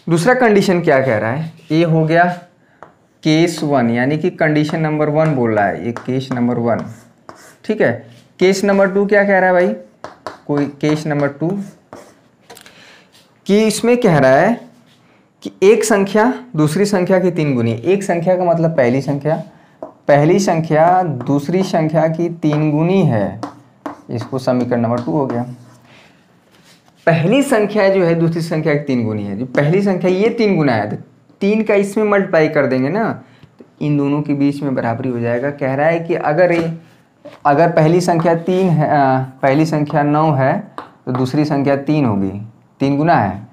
दूसरा कंडीशन क्या कह रहा है, ये हो गया केस 1, यानी कि कंडीशन नंबर 1 बोल रहा है, ये केस नंबर 1, ठीक है। केस नंबर 2 क्या कह रहा है भाई, कोई केस नंबर 2 कि इसमें कह रहा है कि एक संख्या दूसरी संख्या की 3 गुनी। एक संख्या का मतलब पहली संख्या दूसरी संख्या की 3 गुनी है, इसको समीकरण नंबर 2 हो गया। पहली संख्या जो है दूसरी संख्या की 3 गुनी है, जो पहली संख्या ये 3 गुना है तो 3 का इसमें मल्टीप्लाई कर देंगे ना, तो इन दोनों के बीच में बराबरी हो जाएगा। कह रहा है कि अगर पहली संख्या 3 है, पहली संख्या 9 है तो दूसरी संख्या 3 होगी, 3 गुना है।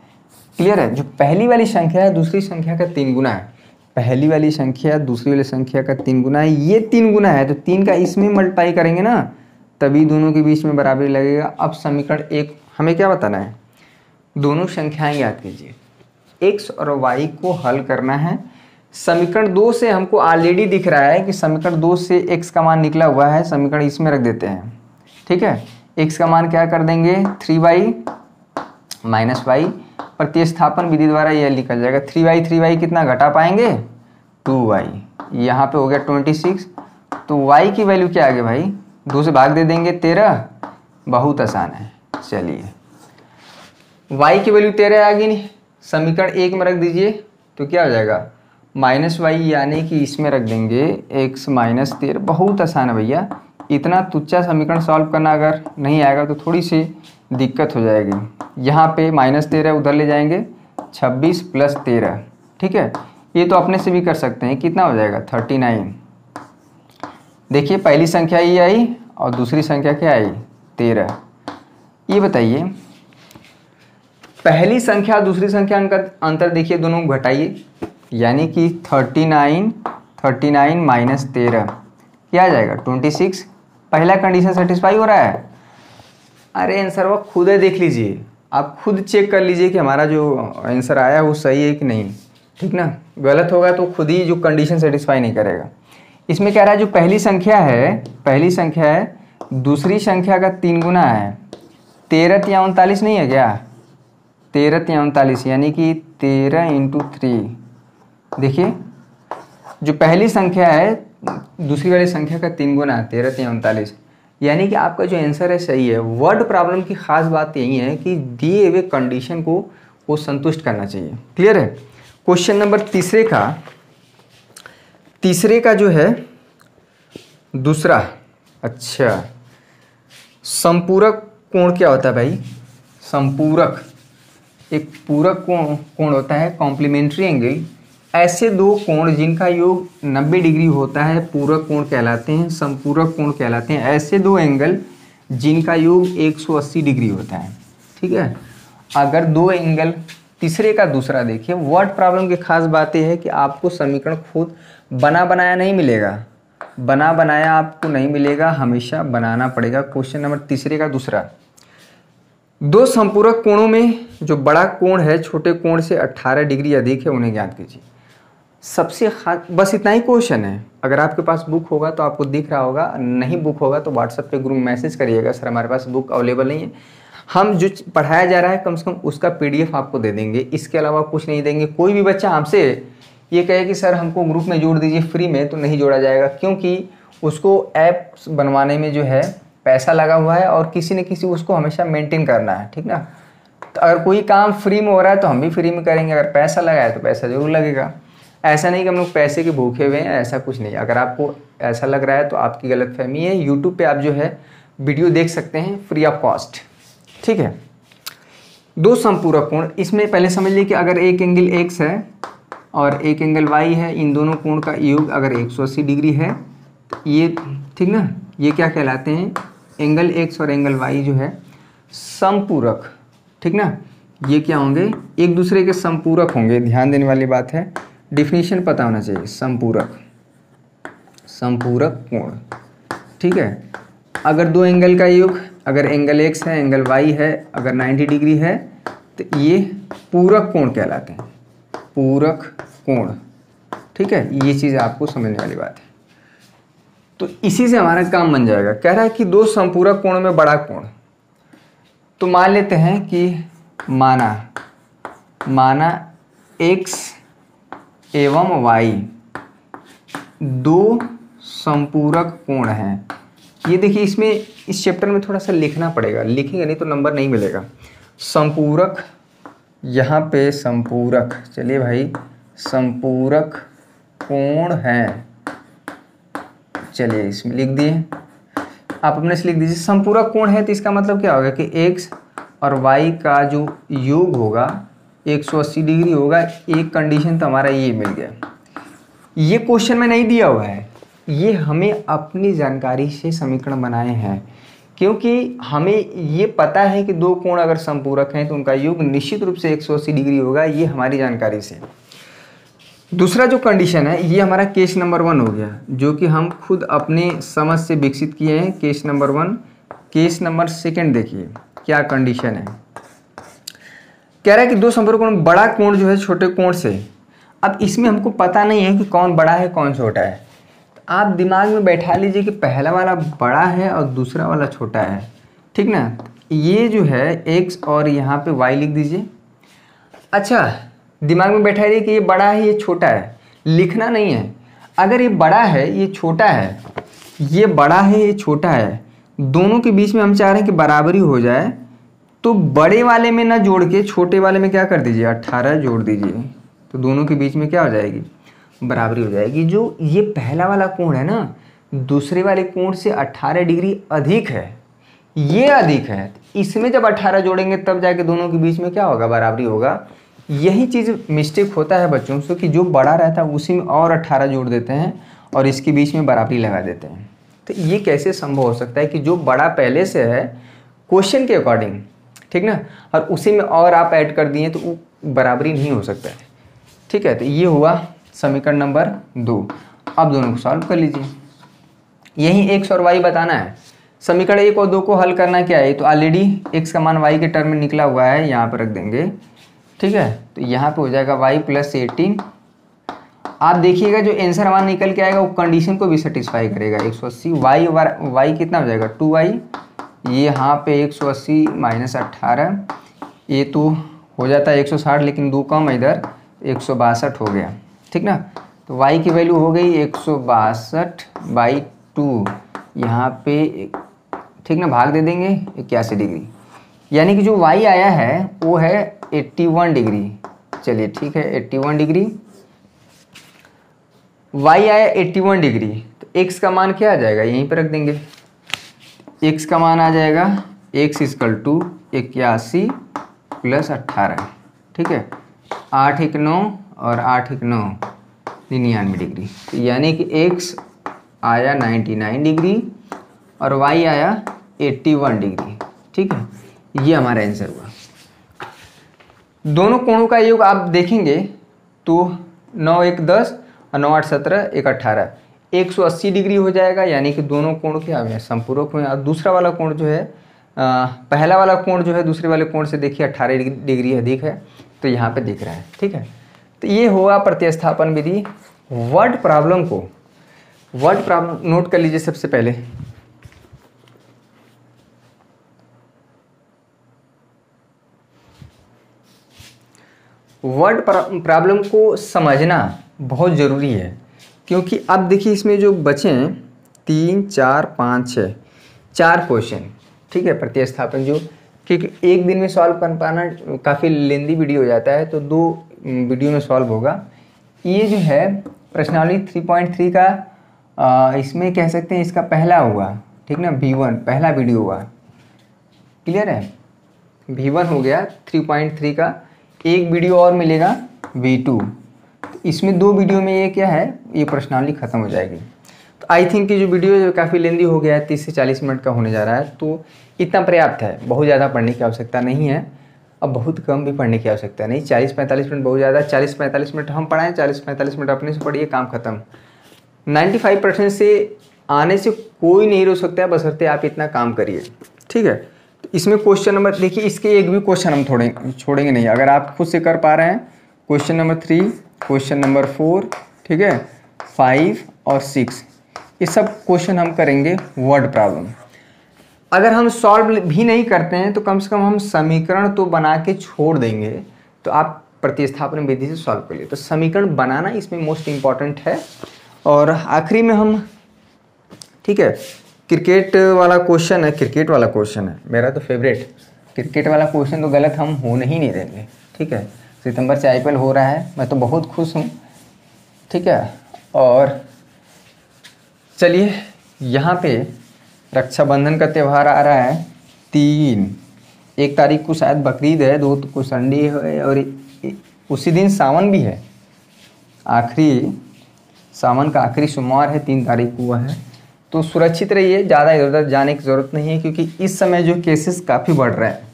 क्लियर है, जो पहली वाली संख्या है दूसरी संख्या का 3 गुना है, पहली वाली संख्या दूसरी वाली संख्या का 3 गुना है, ये 3 गुना है तो 3 का इसमें मल्टीप्लाई करेंगे ना, तभी दोनों के बीच में बराबरी लगेगा। अब समीकरण 1 हमें क्या बताना है, दोनों संख्याएं याद कीजिए, x और y को हल करना है। समीकरण 2 से हमको ऑलरेडी दिख रहा है कि समीकरण 2 से x का मान निकला हुआ है, समीकरण इसमें रख देते हैं, ठीक है। x का मान क्या कर देंगे 3y माइनस y, प्रतिस्थापन विधि द्वारा यह निकल जाएगा 3y कितना घटा पाएंगे 2y, यहाँ पे हो गया 26, तो y की वैल्यू क्या आ गई भाई, 2 से भाग दे देंगे 13, बहुत आसान है। चलिए y की वैल्यू 13 आ गई, समीकरण 1 में रख दीजिए तो क्या हो जाएगा माइनस y, यानी कि इसमें रख देंगे x माइनस 13। बहुत आसान है भैया, इतना तुच्छा समीकरण सॉल्व करना अगर नहीं आएगा तो थोड़ी सी दिक्कत हो जाएगी। यहाँ पे माइनस 13 उधर ले जाएंगे 26 प्लस 13, ठीक है। ये तो अपने से भी कर सकते हैं, कितना हो जाएगा 39। देखिए पहली संख्या ये आई और दूसरी संख्या क्या आई 13। ये बताइए पहली संख्या दूसरी संख्या का अंतर देखिए, दोनों को घटाइए, यानी कि 39 माइनस 13 क्या आ जाएगा 26। पहला कंडीशन सेटिस्फाई हो रहा है। अरे आंसर वो खुद ही देख लीजिए, आप खुद चेक कर लीजिए कि हमारा जो आंसर आया वो सही है कि नहीं, ठीक ना। गलत होगा तो खुद ही जो कंडीशन सेटिस्फाई नहीं करेगा। इसमें कह रहा है जो पहली संख्या है दूसरी संख्या का 3 गुना है, 13 या 39 नहीं है क्या, 13 या 39, यानी कि 13 × 3। देखिए जो पहली संख्या है दूसरी वाली संख्या का 3 गुना है, 13 या 39, यानी कि आपका जो आंसर है सही है। वर्ड प्रॉब्लम की खास बात यही है कि दिए हुए कंडीशन को वो संतुष्ट करना चाहिए। क्लियर है। क्वेश्चन नंबर तीसरे का जो है दूसरा, अच्छा संपूरक कोण क्या होता है भाई, संपूरक एक पूरक कोण होता है, कॉम्प्लीमेंट्री एंगल। ऐसे दो कोण जिनका योग 90 डिग्री होता है पूरक कोण कहलाते हैं, संपूरक कोण कहलाते हैं। ऐसे दो एंगल जिनका योग 180 डिग्री होता है, ठीक है। अगर दो एंगल, तीसरे का दूसरा देखिए, वर्ड प्रॉब्लम की खास बात यह है कि आपको समीकरण खुद बना बनाया नहीं मिलेगा, बना बनाया आपको नहीं मिलेगा, हमेशा बनाना पड़ेगा। क्वेश्चन नंबर तीसरे का दूसरा, दो संपूरक कोणों में जो बड़ा कोण है छोटे कोण से 18 डिग्री अधिक है, उन्हें ज्ञात कीजिए। सबसे खास बस इतना ही क्वेश्चन है। अगर आपके पास बुक होगा तो आपको दिख रहा होगा, नहीं बुक होगा तो व्हाट्सएप पे ग्रुप मैसेज करिएगा, सर हमारे पास बुक अवेलेबल नहीं है। हम जो पढ़ाया जा रहा है कम से कम उसका PDF आपको दे देंगे, इसके अलावा कुछ नहीं देंगे। कोई भी बच्चा हमसे ये कहे कि सर हमको ग्रुप में जोड़ दीजिए फ्री में, तो नहीं जोड़ा जाएगा, क्योंकि उसको ऐप बनवाने में जो है पैसा लगा हुआ है और किसी न किसी उसको हमेशा मेंटेन करना है, ठीक ना। तो अगर कोई काम फ्री में हो रहा है तो हम भी फ्री में करेंगे, अगर पैसा लगा है तो पैसा जरूर लगेगा। ऐसा नहीं कि हम लोग पैसे के भूखे हुए हैं, ऐसा कुछ नहीं। अगर आपको ऐसा लग रहा है तो आपकी गलतफहमी है। यूट्यूब पे आप जो है वीडियो देख सकते हैं फ्री ऑफ कॉस्ट, ठीक है। दो संपूरक कोण, इसमें पहले समझ लीजिए कि अगर एक एंगल x है और एक एंगल y है, इन दोनों कोण का योग अगर 180 डिग्री है, ये ठीक ना, ये क्या कहलाते हैं, एंगल x और एंगल y जो है संपूरक, ठीक ना। ये क्या होंगे, एक दूसरे के संपूरक होंगे। ध्यान देने वाली बात है, डिफिनीशन पता होना चाहिए। संपूरक कोण, ठीक है। अगर दो एंगल का योग, अगर एंगल x है एंगल y है, अगर 90 डिग्री है तो ये पूरक कोण कहलाते हैं, पूरक कोण, ठीक है। ये चीज़ आपको समझने वाली बात है। तो इसी से हमारा काम बन जाएगा। कह रहा है कि दो संपूरक कोण में बड़ा कोण, तो मान लेते हैं कि माना x एवं y दो संपूरक कोण हैं। ये देखिए, इसमें इस चैप्टर में थोड़ा सा लिखना पड़ेगा, लिखेंगे नहीं तो नंबर नहीं मिलेगा। संपूरक, यहाँ पे संपूरक, चलिए भाई संपूरक कोण है, चलिए इसमें लिख दिए, आप अपने से लिख दीजिए। संपूरक कोण है तो इसका मतलब क्या होगा कि x और y का जो योग होगा 180 डिग्री होगा। एक कंडीशन तो हमारा ये मिल गया। ये क्वेश्चन में नहीं दिया हुआ है, ये हमें अपनी जानकारी से समीकरण बनाए हैं, क्योंकि हमें ये पता है कि दो कोण अगर संपूरक हैं तो उनका योग निश्चित रूप से 180 डिग्री होगा, ये हमारी जानकारी से। दूसरा जो कंडीशन है ये हमारा केस नंबर 1 हो गया, जो कि हम खुद अपने समझ से विकसित किए हैं। Case number 1। केस नंबर 2 देखिए क्या कंडीशन है। कह रहा है कि दो संपूरक कोण, बड़ा कोण जो है छोटे कोण से। अब इसमें हमको पता नहीं है कि कौन बड़ा है कौन छोटा है, तो आप दिमाग में बैठा लीजिए कि पहला वाला बड़ा है और दूसरा वाला छोटा है, ठीक ना। ये जो है x और यहाँ पे y लिख दीजिए। अच्छा, दिमाग में बैठा रहिए कि ये बड़ा है ये छोटा है, लिखना नहीं है। अगर ये बड़ा है ये छोटा है, ये बड़ा है ये छोटा है, दोनों के बीच में हम चाह रहे हैं कि बराबरी हो जाए, तो बड़े वाले में ना जोड़ के छोटे वाले में क्या कर दीजिए 18 जोड़ दीजिए, तो दोनों के बीच में क्या हो जाएगी बराबरी हो जाएगी। जो ये पहला वाला कोण है ना, दूसरे वाले कोण से 18 डिग्री अधिक है, ये अधिक है, इसमें जब 18 जोड़ेंगे तब जाके दोनों के बीच में क्या होगा बराबरी होगा। यही चीज़ मिस्टेक होता है बच्चों से कि जो बड़ा रहता है उसी में और 18 जोड़ देते हैं और इसके बीच में बराबरी लगा देते हैं। तो ये कैसे संभव हो सकता है कि जो बड़ा पहले से है क्वेश्चन के अकॉर्डिंग, ठीक ना, और उसी में और आप ऐड कर दिए तो वो बराबरी नहीं हो सकता है, ठीक है। तो ये हुआ समीकरण नंबर 2। अब दोनों को सॉल्व कर लीजिए। यही x और y बताना है। समीकरण 1 और 2 को हल करना क्या है, तो ऑलरेडी x का मान y के टर्म में निकला हुआ है, यहाँ पर रख देंगे, ठीक है। तो यहाँ पे हो जाएगा y + 18। आप देखिएगा जो आंसर हमारा निकल के आएगा वो कंडीशन को भी सेटिस्फाई करेगा। 180 y कितना हो जाएगा 2y, ये यहाँ पे 180 - 18, ये तो हो जाता है 160, लेकिन 2 कम इधर 162 हो गया, ठीक ना। तो y की वैल्यू हो गई 162/2, यहाँ पे ठीक ना भाग दे देंगे 81 डिग्री, यानी कि जो y आया है वो है 81 डिग्री। चलिए ठीक है 81 डिग्री, y आया 81 डिग्री, तो x का मान क्या आ जाएगा यहीं पर रख देंगे। x का मान आ जाएगा x = 81 + 18, ठीक है। 8 × 9 और 8 × 9 99 डिग्री, तो यानी कि x आया 99 डिग्री और y आया 81 डिग्री, ठीक है। ये हमारा आंसर हुआ। दोनों कोणों का योग आप देखेंगे तो 9 × 1 = 10 और 9 × 8 = 17, 1 × 18 180 डिग्री हो जाएगा, यानी कि दोनों कोण क्या हुए संपूरक हुए। और दूसरा वाला कोण जो है पहला वाला कोण जो है दूसरे वाले कोण से देखिए 18 डिग्री अधिक है, तो यहाँ पे दिख रहा है, ठीक है। तो ये हुआ प्रतिस्थापन विधि। वर्ड प्रॉब्लम नोट कर लीजिए। सबसे पहले वर्ड प्रॉब्लम को समझना बहुत ज़रूरी है, क्योंकि अब देखिए इसमें जो बचे हैं 3, 4, 5, 6 4 क्वेश्चन, ठीक है। प्रतिस्थापन जो क्योंकि एक दिन में सॉल्व कर पाना काफ़ी लेंदी वीडियो हो जाता है, तो 2 वीडियो में सॉल्व होगा। ये जो है प्रश्नावली 3.3 का इसमें कह सकते हैं इसका पहला हुआ, ठीक ना, V1 पहला वीडियो हुआ, क्लियर है। V1 हो गया 3.3 का। एक वीडियो और मिलेगा V2, तो इसमें 2 वीडियो में ये क्या है ये प्रश्नावली ख़त्म हो जाएगी। तो आई थिंक कि जो वीडियो काफ़ी लेंदी हो गया है 30 से 40 मिनट का होने जा रहा है, तो इतना पर्याप्त है, बहुत ज़्यादा पढ़ने की आवश्यकता नहीं है। अब बहुत कम भी पढ़ने की आवश्यकता नहीं, 40-45 मिनट बहुत ज़्यादा। 40-45 मिनट हम पढ़ाएं, 40-45 मिनट अपने से पढ़िए, काम खत्म। 95% से आने से कोई नहीं रोक सकता है, बशर्ते आप इतना काम करिए, ठीक है। तो इसमें क्वेश्चन नंबर देखिए, इसके एक भी क्वेश्चन हम छोड़ेंगे नहीं, अगर आप खुद से कर पा रहे हैं। क्वेश्चन नंबर 3, क्वेश्चन नंबर 4, ठीक है, 5 और 6, ये सब क्वेश्चन हम करेंगे वर्ड प्रॉब्लम। अगर हम सॉल्व भी नहीं करते हैं तो कम से कम हम समीकरण तो बना के छोड़ देंगे। तो आप प्रतिस्थापन विधि से सॉल्व करिए। तो समीकरण बनाना इसमें मोस्ट इम्पॉर्टेंट है। और आखिरी में हम, ठीक है, क्रिकेट वाला क्वेश्चन है मेरा तो फेवरेट। क्रिकेट वाला क्वेश्चन तो गलत हम होने ही नहीं देंगे, ठीक है। सितंबर से IPL हो रहा है, मैं तो बहुत खुश हूँ, ठीक है। और चलिए, यहाँ पे रक्षाबंधन का त्यौहार आ रहा है 1 तारीख को शायद बकरीद है, 2 को संडे है और उसी दिन सावन भी है। सावन का आखिरी सोमवार है, 3 तारीख को हुआ है। तो सुरक्षित रहिए, ज़्यादा इधर उधर जाने की ज़रूरत नहीं है, क्योंकि इस समय जो केसेस काफ़ी बढ़ रहे हैं।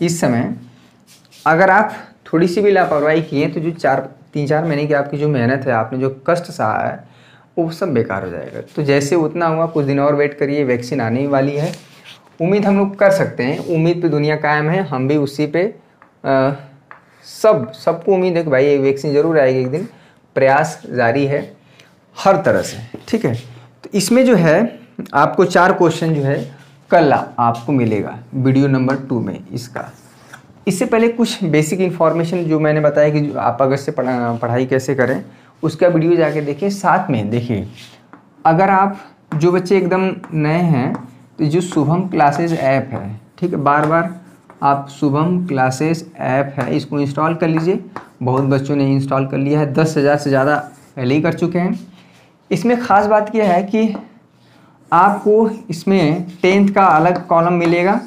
इस समय अगर आप थोड़ी सी भी लापरवाही किए तो जो 3-4 महीने की आपकी जो मेहनत है, आपने जो कष्ट सहा है, वो सब बेकार हो जाएगा। तो जैसे उतना हुआ, कुछ दिन और वेट करिए, वैक्सीन आने ही वाली है। उम्मीद हम लोग कर सकते हैं, उम्मीद पे दुनिया कायम है, हम भी उसी पे सबको उम्मीद है कि भाई ये वैक्सीन ज़रूर आएगी एक दिन। प्रयास जारी है हर तरह से, ठीक है। तो इसमें जो है आपको 4 क्वेश्चन जो है कल आपको मिलेगा वीडियो नंबर 2 में इसका। इससे पहले कुछ बेसिक इन्फॉर्मेशन जो मैंने बताया कि आप अगर से पढ़ाई कैसे करें, उसका वीडियो जाके देखिए। साथ में देखिए, अगर आप जो बच्चे एकदम नए हैं तो जो शुभम क्लासेस ऐप है, ठीक है, बार आप शुभम क्लासेस ऐप है, इसको इंस्टॉल कर लीजिए। बहुत बच्चों ने इंस्टॉल कर लिया है, 10,000 से ज़्यादा पहले ही कर चुके हैं। इसमें ख़ास बात यह है कि आपको इसमें 10th का अलग कॉलम मिलेगा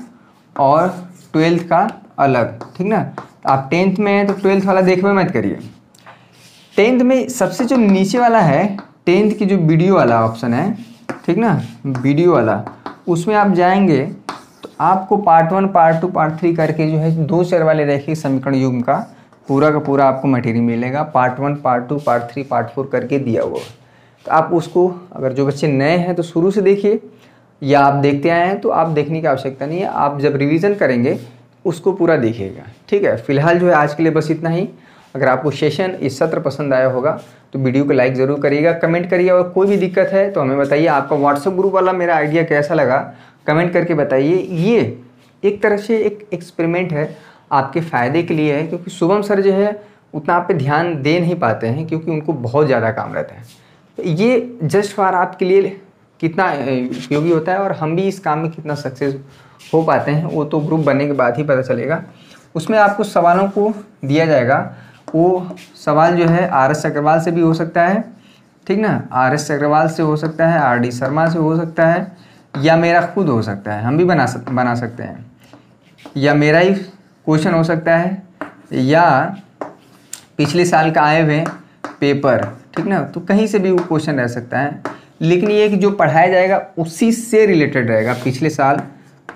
और 12th का अलग, ठीक ना। आप 10th में हैं तो 12th वाला देखना मत करिए। 10th में सबसे जो नीचे वाला है, 10th की जो वीडियो वाला ऑप्शन है, ठीक ना, वीडियो वाला, उसमें आप जाएंगे तो आपको पार्ट 1, पार्ट 2, पार्ट 3 करके जो है 2 चर वाले रैखिक समीकरण युग्म का पूरा आपको मटेरियल मिलेगा। पार्ट 1, पार्ट 2, पार्ट 3, पार्ट 4 करके दिया हुआ। तो आप उसको, अगर जो बच्चे नए हैं तो शुरू से देखिए, या आप देखते आए हैं तो आप देखने की आवश्यकता नहीं है। आप जब रिवीजन करेंगे उसको पूरा देखिएगा, ठीक है। फिलहाल जो है आज के लिए बस इतना ही। अगर आपको सेशन, इस सत्र पसंद आया होगा तो वीडियो को लाइक ज़रूर करिएगा, कमेंट करिए, और कोई भी दिक्कत है तो हमें बताइए। आपका व्हाट्सएप ग्रुप वाला मेरा आइडिया कैसा लगा कमेंट करके बताइए। ये एक तरह से एक एक्सपेरिमेंट है, आपके फ़ायदे के लिए है, क्योंकि शुभम सर जो है उतना आप पे ध्यान दे नहीं पाते हैं, क्योंकि उनको बहुत ज़्यादा काम रहता है। तो ये जस्ट फॉर आपके लिए कितना उपयोगी होता है और हम भी इस काम में कितना सक्सेस हो पाते हैं, वो तो ग्रुप बनने के बाद ही पता चलेगा। उसमें आपको सवालों को दिया जाएगा, वो सवाल जो है RS अग्रवाल से भी हो सकता है, ठीक ना, RS अग्रवाल से हो सकता है, RD शर्मा से हो सकता है, या मेरा खुद हो सकता है, हम भी बना सकते हैं, या मेरा ही क्वेश्चन हो सकता है, या पिछले साल का आए हुए पेपर, ठीक ना। तो कहीं से भी वो क्वेश्चन रह सकता है, लेकिन ये कि जो पढ़ाया जाएगा उसी से रिलेटेड रहेगा, पिछले साल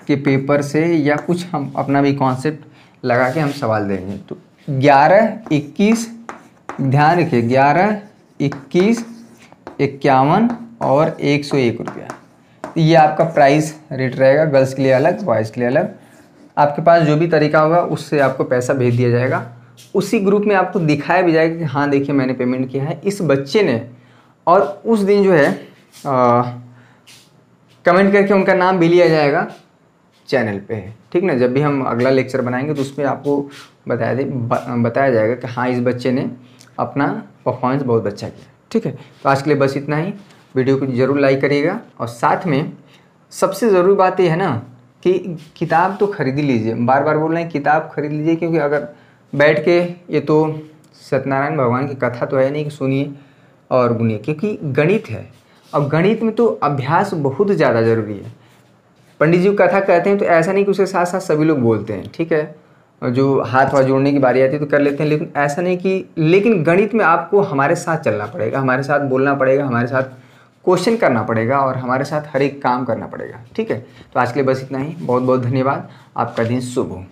के पेपर से, या कुछ हम अपना भी कॉन्सेप्ट लगा के हम सवाल देंगे। तो 11, 21, ध्यान रखिए, 11, 21, 51 और 101 रुपया, ये आपका प्राइस रेट रहेगा। गर्ल्स के लिए अलग, बॉयज़ के लिए अलग। आपके पास जो भी तरीका होगा उससे आपको पैसा भेज दिया जाएगा। उसी ग्रुप में आपको दिखाया भी जाएगा कि हाँ देखिए मैंने पेमेंट किया है इस बच्चे ने, और उस दिन जो है कमेंट करके उनका नाम भी लिया जाएगा चैनल पे, ठीक ना। जब भी हम अगला लेक्चर बनाएंगे तो उसमें आपको बताया जाएगा कि हाँ इस बच्चे ने अपना परफॉर्मेंस बहुत अच्छा किया, ठीक है। तो आज के लिए बस इतना ही। वीडियो को ज़रूर लाइक करिएगा, और साथ में सबसे ज़रूरी बात ये है ना कि किताब तो खरीद लीजिए। बार बार बोल रहे हैं किताब खरीद लीजिए, क्योंकि अगर बैठ के, ये तो सत्यनारायण भगवान की कथा तो है नहीं कि सुनिए और गुनिए, क्योंकि गणित है, और गणित में तो अभ्यास बहुत ज़्यादा ज़रूरी है। पंडित जी कथा कहते हैं तो ऐसा नहीं कि उसके साथ साथ सभी लोग बोलते हैं, ठीक है, जो हाथ वाथ जोड़ने की बारी आती है तो कर लेते हैं, लेकिन ऐसा नहीं कि, लेकिन गणित में आपको हमारे साथ चलना पड़ेगा, हमारे साथ बोलना पड़ेगा, हमारे साथ क्वेश्चन करना पड़ेगा, और हमारे साथ हर एक काम करना पड़ेगा, ठीक है। तो आज के लिए बस इतना ही। बहुत बहुत धन्यवाद, आपका दिन शुभ हो।